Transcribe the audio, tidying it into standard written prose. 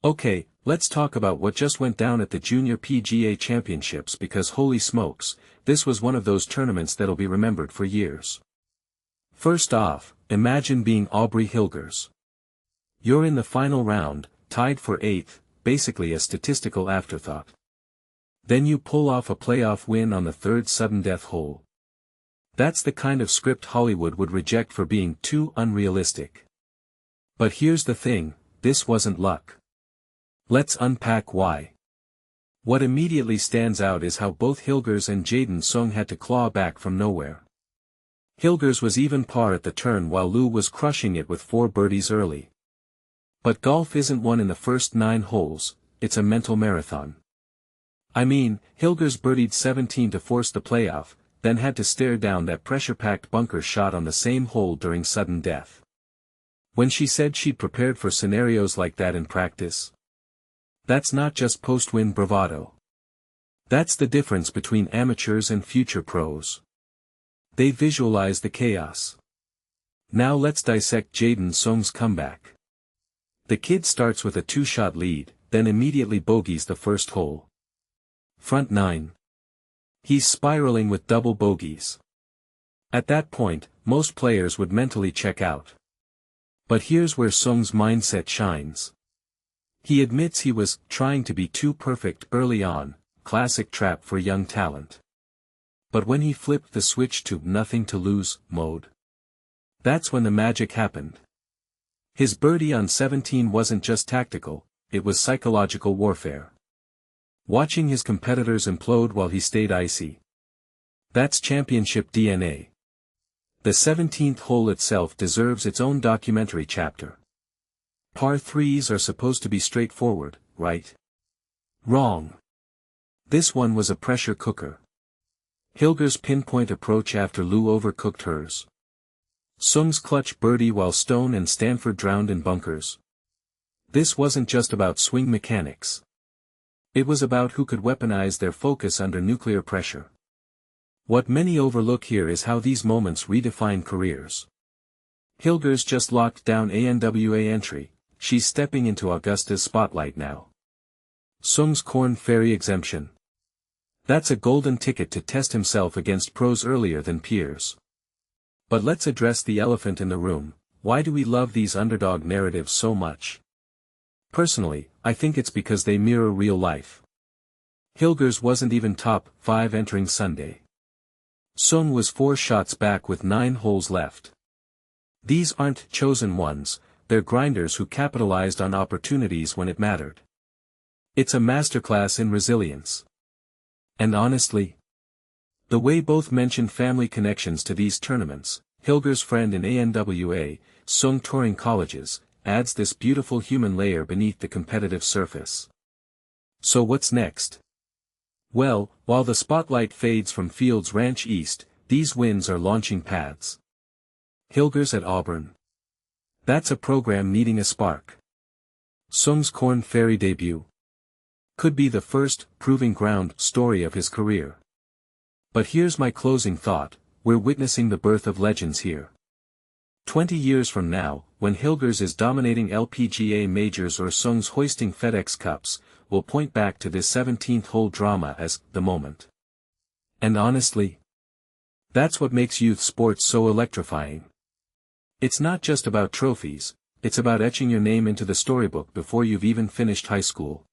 Okay, let's talk about what just went down at the Junior PGA Championships because holy smokes, this was one of those tournaments that'll be remembered for years. First off, imagine being Aubrey Hilgers. You're in the final round, tied for 8th, basically a statistical afterthought. Then you pull off a playoff win on the third sudden death hole. That's the kind of script Hollywood would reject for being too unrealistic. But here's the thing, this wasn't luck. Let's unpack why. What immediately stands out is how both Hilgers and Jaden Soong had to claw back from nowhere. Hilgers was even par at the turn while Lou was crushing it with 4 birdies early. But golf isn't won in the first 9 holes, it's a mental marathon. I mean, Hilgers birdied 17 to force the playoff, then had to stare down that pressure-packed bunker shot on the same hole during sudden death. When she said she'd prepared for scenarios like that in practice, that's not just post-win bravado. That's the difference between amateurs and future pros. They visualize the chaos. Now let's dissect Jaden Soong's comeback. The kid starts with a 2-shot lead, then immediately bogeys the first hole. Front 9. He's spiraling with double bogeys. At that point, most players would mentally check out. But here's where Soong's mindset shines. He admits he was trying to be too perfect early on, classic trap for young talent. But when he flipped the switch to nothing to lose mode, that's when the magic happened. His birdie on 17 wasn't just tactical, it was psychological warfare. Watching his competitors implode while he stayed icy. That's championship DNA. The 17th hole itself deserves its own documentary chapter. Par 3s are supposed to be straightforward, right? Wrong. This one was a pressure cooker. Hilgers' pinpoint approach after Lou overcooked hers. Soong's clutch birdie while Stone and Stanford drowned in bunkers. This wasn't just about swing mechanics. It was about who could weaponize their focus under nuclear pressure. What many overlook here is how these moments redefine careers. Hilgers just locked down ANWA entry, she's stepping into Augusta's spotlight now. Soong's Korn Ferry exemption. That's a golden ticket to test himself against pros earlier than peers. But let's address the elephant in the room, why do we love these underdog narratives so much? Personally, I think it's because they mirror real life. Hilgers wasn't even top 5 entering Sunday. Soong was 4 shots back with 9 holes left. These aren't chosen ones, they're grinders who capitalized on opportunities when it mattered. It's a masterclass in resilience. And honestly, the way both mention family connections to these tournaments, Hilgers' friend in ANWA, Soong touring colleges, adds this beautiful human layer beneath the competitive surface. So what's next? Well, while the spotlight fades from Fields Ranch East, these wins are launching pads. Hilgers at Auburn. That's a program needing a spark. Soong's Korn Ferry debut could be the first proving ground story of his career. But here's my closing thought, we're witnessing the birth of legends here. 20 years from now, when Hilgers is dominating LPGA majors or Soong's hoisting FedEx Cups, we'll point back to this 17th hole drama as the moment. And honestly, that's what makes youth sports so electrifying. It's not just about trophies, it's about etching your name into the storybook before you've even finished high school.